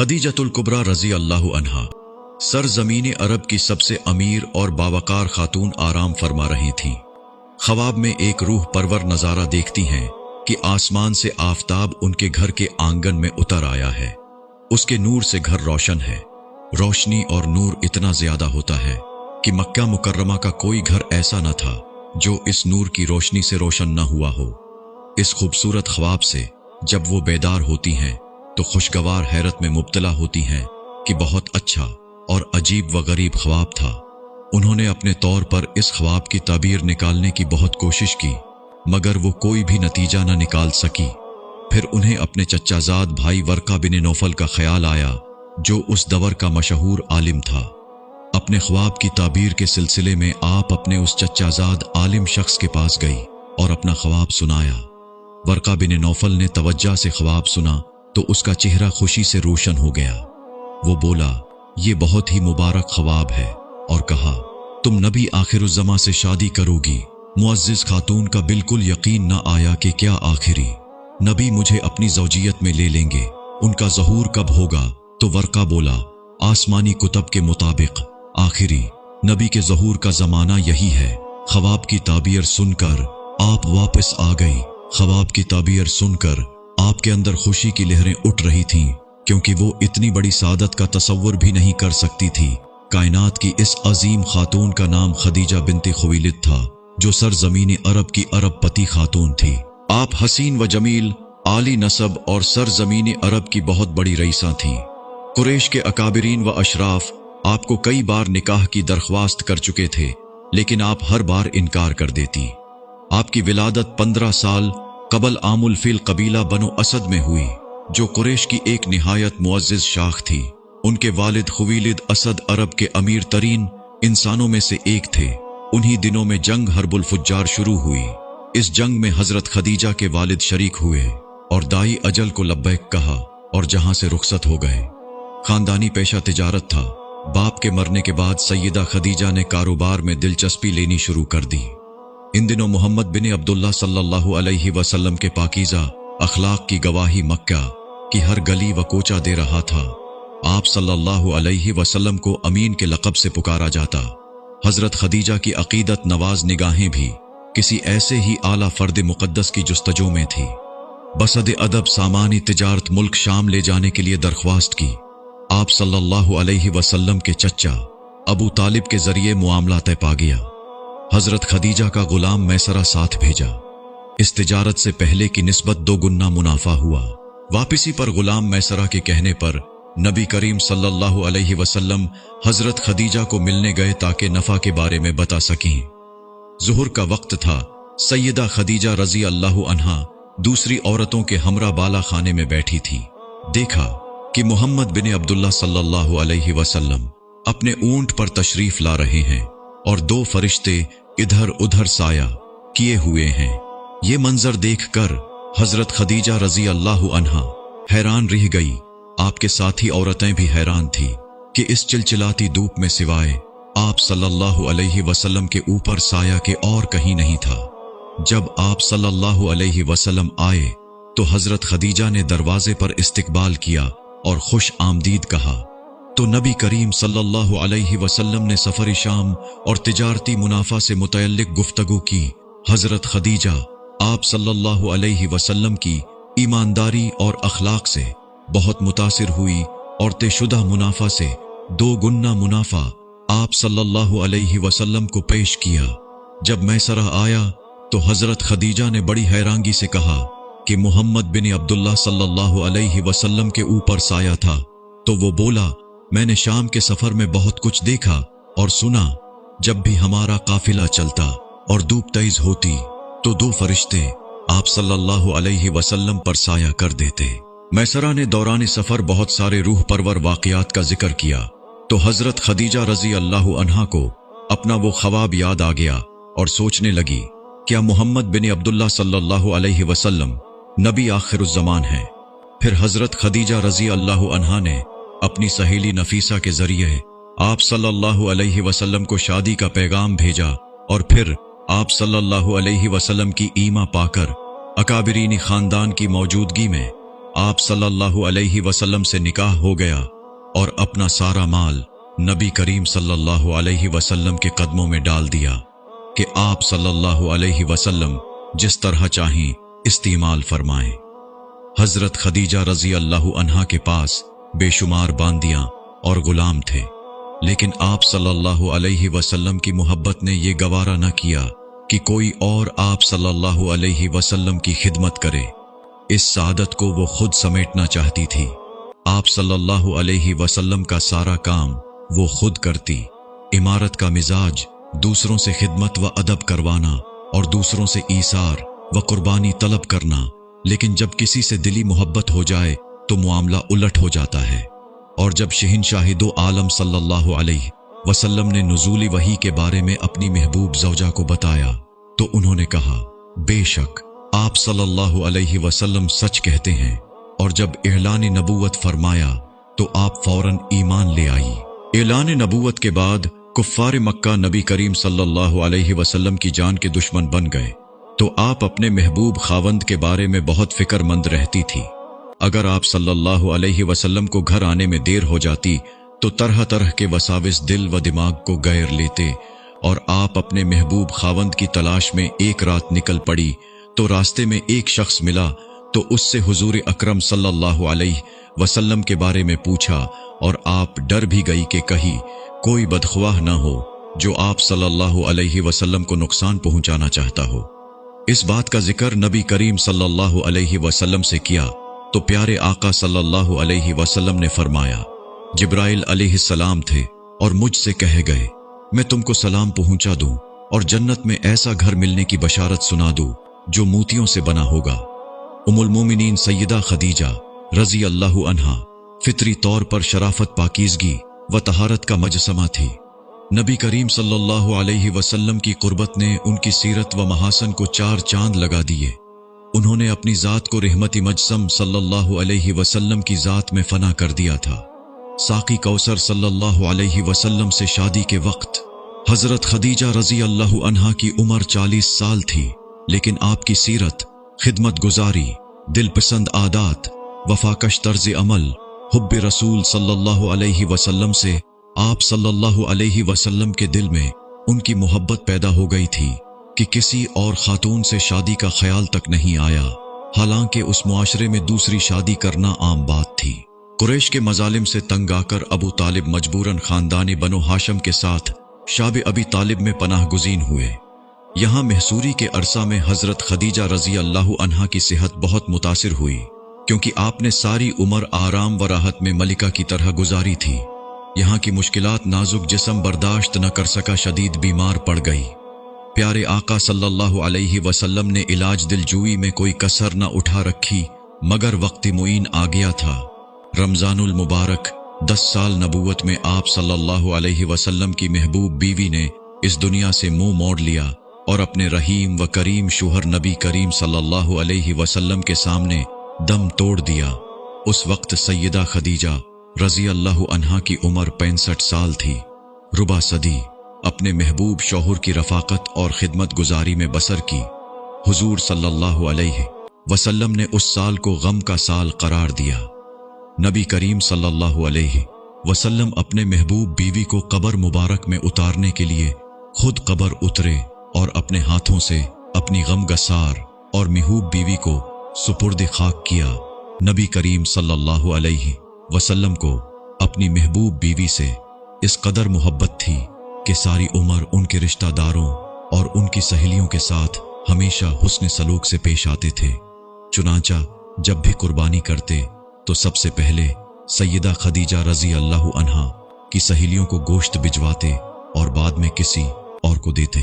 खदीजतुल कुबरा रजी अल्लाह अन्हा सरजमीन अरब की सबसे अमीर और बावकार खातून आराम फरमा रही थीं। ख्वाब में एक रूह परवर नजारा देखती हैं कि आसमान से आफताब उनके घर के आंगन में उतर आया है। उसके नूर से घर रोशन है। रोशनी और नूर इतना ज्यादा होता है कि मक्का मुकर्रमा का कोई घर ऐसा न था जो इस नूर की रोशनी से रोशन न हुआ हो। इस खूबसूरत ख्वाब से जब वो बेदार होती हैं तो खुशगवार हैरत में मुब्तला होती हैं कि बहुत अच्छा और अजीब व गरीब ख्वाब था। उन्होंने अपने तौर पर इस ख्वाब की ताबीर निकालने की बहुत कोशिश की, मगर वो कोई भी नतीजा न निकाल सकी। फिर उन्हें अपने चच्चाजाद भाई वर्का बिन नौफल का ख्याल आया, जो उस दवर का मशहूर आलिम था। अपने ख्वाब की ताबीर के सिलसिले में आप अपने उस चच्चाजाद आलिम शख्स के पास गई और अपना ख्वाब सुनाया। वर्का बिन नौफल ने तवज्जा से ख्वाब सुना तो उसका चेहरा खुशी से रोशन हो गया। वो बोला, ये बहुत ही मुबारक ख्वाब है, और कहा, तुम नबी आखिरुज़्ज़मा से शादी करोगी। मुअज़्ज़िज़ खातून का बिल्कुल यकीन न आया कि क्या आखिरी नबी मुझे अपनी ज़ौजियत में ले लेंगे। उनका ज़हूर कब होगा? तो वर्का बोला, आसमानी कुतब के मुताबिक आखिरी नबी के ज़हूर का ज़माना यही है। ख्वाब की ताबीर सुनकर आप वापस आ गई। ख्वाब की ताबीर सुनकर आपके अंदर खुशी की लहरें उठ रही थीं, क्योंकि वो इतनी बड़ी सादत का तसव्वुर भी नहीं कर सकती थी। कायनात की इस अजीम खातून का नाम खदीजा बिनते खुवैलिद था, जो सरजमीन अरब की अरबपति खातून थी। आप हसीन व जमील, आली नसब और सरजमीन अरब की बहुत बड़ी रईसा थीं। कुरैश के अकाबिरीन व अशराफ आपको कई बार निकाह की दरख्वास्त कर चुके थे, लेकिन आप हर बार इनकार कर देती। आपकी विलादत 15 साल कबल आमुल फिल कबीला बनो असद में हुई, जो कुरैश की एक निहायत मुअज़्ज़िज़ शाख थी। उनके वालिद खुवैलिद असद अरब के अमीर तरीन इंसानों में से एक थे। उन्हीं दिनों में जंग हर्बुल फुज्जार शुरू हुई। इस जंग में हजरत खदीजा के वालिद शरीक हुए और दाई अजल को लब्बैक कहा और जहां से रुखसत हो गए। खानदानी पेशा तिजारत था। बाप के मरने के बाद सैयदा खदीजा ने कारोबार में दिलचस्पी लेनी शुरू कर दी। इन दिनों मोहम्मद बिन अब्दुल्ला सल्लल्लाहु अलैहि वसल्लम के पाकीज़ा अखलाक की गवाही मक्का की हर गली व कोचा दे रहा था। आप सल्लल्लाहु अलैहि वसल्लम को अमीन के लक़ब से पुकारा जाता। हजरत खदीजा की अकीदत नवाज निगाहें भी किसी ऐसे ही आला फर्द मुक़द्दस की जुस्तजू में थी। बसद अदब सामानी तिजारत मुल्क शाम ले जाने के लिए दरख्वास्त की। आप सल्लल्लाहु अलैहि वसल्लम के चच्चा अबू तालिब के जरिए मुआमला तय पा गया। हजरत खदीजा का गुलाम मैसरा साथ भेजा। इस तिजारत से पहले की निस्बत 2 गुना मुनाफा हुआ। वापसी पर गुलाम मैसरा के कहने पर नबी करीम सल्लल्लाहु अलैहि वसल्लम हजरत खदीजा को मिलने गए ताकि नफा के बारे में बता सकें। ज़ुहर का वक्त था। सैयदा खदीजा रजी अल्लाह अन्हा दूसरी औरतों के हमरा बाला खाने में बैठी थी। देखा कि मोहम्मद बिन अब्दुल्ला सल्लल्लाहु अलैहि वसल्लम अपने ऊंट पर तशरीफ ला रहे हैं और 2 फरिश्ते इधर उधर साया किए हुए हैं। ये मंजर देखकर हजरत खदीजा रजी अल्लाह अन्हा हैरान रह गई। आपके साथी औरतें भी हैरान थी कि इस चिलचिलाती धूप में सिवाय आप सल्लल्लाहु अलैहि वसल्लम के ऊपर साया के और कहीं नहीं था। जब आप सल्लल्लाहु अलैहि वसल्लम आए तो हजरत खदीजा ने दरवाजे पर इस्तकबाल किया और खुश आमदीद कहा। तो नबी करीम सल्लल्लाहु अलैहि वसल्लम ने सफर शाम और तिजारती मुनाफा से मुतअल्लिक गुफ्तगू की। हजरत खदीजा आप सल्लल्लाहु अलैहि वसल्लम की ईमानदारी और अखलाक से बहुत मुतासिर हुई और तयशुदा मुनाफा से 2 गुना मुनाफा आप सल्लल्लाहु अलैहि वसल्लम को पेश किया। जब मैसरा आया तो हजरत खदीजा ने बड़ी हैरांगी से कहा कि मोहम्मद बिन अब्दुल्ला सल्लल्लाहु अलैहि वसल्लम के ऊपर साया था। तो वो बोला, मैंने शाम के सफर में बहुत कुछ देखा और सुना। जब भी हमारा काफिला चलता और धूप तेज होती तो 2 फरिश्ते आप सल्लल्लाहु अलैहि वसल्लम पर साया कर देते। मैसरा ने दौरान सफर बहुत सारे रूह परवर वाक़ियात का जिक्र किया तो हजरत खदीजा रजी अल्लाह अन्हा को अपना वो ख्वाब याद आ गया और सोचने लगी, क्या मोहम्मद बिन अब्दुल्ला सल्लल्लाहु अलैहि वसल्लम नबी आखिरुज़्ज़मान है। फिर हजरत खदीजा रजी अल्लाह अन्हा ने अपनी सहेली नफीसा के जरिए आप सल्लल्लाहु अलैहि वसल्लम को शादी का पैगाम भेजा और फिर आप सल्लल्लाहु अलैहि वसल्लम की ईमा पाकर अकाबिरीनी खानदान की मौजूदगी में आप सल्लल्लाहु अलैहि वसल्लम से निकाह हो गया और अपना सारा माल नबी करीम सल्लल्लाहु अलैहि वसल्लम के कदमों में डाल दिया कि आप सल्लल्लाहु अलैहि वसल्लम जिस तरह चाहें इस्तेमाल फरमाएं। हजरत खदीजा रजी अल्लाहु अन्हा के पास बेशुमार बांदियां और गुलाम थे, लेकिन आप सल्लल्लाहु अलैहि वसल्लम की मोहब्बत ने यह गवारा न किया कि कोई और आप सल्लल्लाहु अलैहि वसल्लम की खिदमत करे। इस सादत को वो खुद समेटना चाहती थी। आप सल्लल्लाहु अलैहि वसल्लम का सारा काम वो खुद करती। इमारत का मिजाज दूसरों से खिदमत व अदब करवाना और दूसरों से ईसार व कुर्बानी तलब करना, लेकिन जब किसी से दिली मोहब्बत हो जाए तो मामला उलट हो जाता है। और जब शहंशाह दो आलम सल्लल्लाहु अलैहि वसल्लम ने नुज़ूली वही के बारे में अपनी महबूब ज़ौजा को बताया तो उन्होंने कहा, बेशक आप सल्लल्लाहु अलैहि वसल्लम सच कहते हैं। और जब एलान नबूवत फरमाया तो आप फौरन ईमान ले आई। एलान नबूवत के बाद कुफ्फार मक्का नबी करीम सल्लल्लाहु अलैहि वसल्लम की जान के दुश्मन बन गए तो आप अपने महबूब खावंद के बारे में बहुत फिक्रमंद रहती थी। अगर आप सल्लल्लाहु अलैहि वसल्लम को घर आने में देर हो जाती तो तरह तरह के वसाविस दिल व दिमाग को गैर लेते और आप अपने महबूब खावंद की तलाश में एक रात निकल पड़ी तो रास्ते में एक शख्स मिला तो उससे हुजूर अकरम सल्लल्लाहु अलैहि वसल्लम के बारे में पूछा और आप डर भी गई कि कहीं कोई बदख्वाह न हो जो आप सल्लल्लाहु अलैहि वसल्लम को नुकसान पहुंचाना चाहता हो। इस बात का जिक्र नबी करीम सल्लल्लाहु अलैहि वसल्लम से किया तो प्यारे आका सल्लल्लाहु अलैहि वसल्लम ने फरमाया, जिब्राइल अलैहिस्सलाम थे और मुझसे कहे गए मैं तुमको सलाम पहुंचा दूं और जन्नत में ऐसा घर मिलने की बशारत सुना दूं जो मोतियों से बना होगा। उम्मुल मोमिनीन सैयदा खदीजा रजी अल्लाहु अन्हा फितरी तौर पर शराफत, पाकीज़गी व तहारत का मजसमा थी। नबी करीम सल्लल्लाहु अलैहि वसल्लम की कुर्बत ने उनकी सीरत व महासन को चार चांद लगा दिए। उन्होंने अपनी जात को रहमती मजसम सल्लल्लाहु अलैहि वसल्लम की जात में फना कर दिया था। साकी कौसर सल्लल्लाहु अलैहि वसल्लम से शादी के वक्त हजरत खदीजा रजी अल्लाहु अन्हा की उम्र 40 साल थी, लेकिन आपकी सीरत, खिदमत गुजारी, दिलपसंद आदात, वफाकश तर्ज अमल, हुब्बे रसूल सल्लल्लाहु अलैहि वसल्लम से आप सल्लल्लाहु अलैहि वसल्लम के दिल में उनकी मोहब्बत पैदा हो गई थी कि किसी और खातून से शादी का ख्याल तक नहीं आया। हालांकि उस मुआशरे में दूसरी शादी करना आम बात थी। कुरैश के मजालिम से तंग आकर अबू तालिब मजबूरन खानदानी बनो हाशम के साथ शाब अबी तालिब में पनाह गुज़ीन हुए। यहाँ महसूरी के अरसा में हजरत खदीजा रजी अल्लाहु अन्हा की सेहत बहुत मुतासिर हुई, क्योंकि आपने सारी उम्र आराम व राहत में मलिका की तरह गुजारी थी। यहाँ की मुश्किलात नाजुक जिस्म बर्दाश्त न कर सका, शदीद बीमार पड़ गई। प्यारे आका सल्लल्लाहु अलैहि वसल्लम ने इलाज दिलजूई में कोई कसर न उठा रखी, मगर वक्ति मुईन आ गया था। रमजानुल मुबारक 10 साल नबूवत में आप सल्लल्लाहु अलैहि वसल्लम की महबूब बीवी ने इस दुनिया से मुंह मोड़ लिया और अपने रहीम व करीम शोहर नबी करीम सल्लल्लाहु अलैहि वसल्लम के सामने दम तोड़ दिया। उस वक्त सैयदा खदीजा रजी अल्लाहु अन्हा की उम्र 65 साल थी। रुबा सदी अपने महबूब शौहर की रफाकत और खिदमत गुजारी में बसर की। हुजूर सल्लल्लाहु अलैहि वसल्लम ने उस साल को गम का साल करार दिया। नबी करीम सल्लल्लाहु अलैहि वसल्लम अपने महबूब बीवी को कब्र मुबारक में उतारने के लिए खुद कब्र उतरे और अपने हाथों से अपनी गमगसार और महबूब बीवी को सुपुर्द खाक किया। नबी करीम सल्लल्लाहु अलैहि वसल्लम को अपनी महबूब बीवी से इस कदर मोहब्बत थी कि सारी उम्र उनके रिश्तेदारों और उनकी सहेलियों के साथ हमेशा हुस्न सलूक से पेश आते थे। चुनांचा जब भी कुर्बानी करते तो सबसे पहले सैयदा खदीजा रजी अल्लाहु अन्हा की सहेलियों को गोश्त भिजवाते और बाद में किसी और को देते।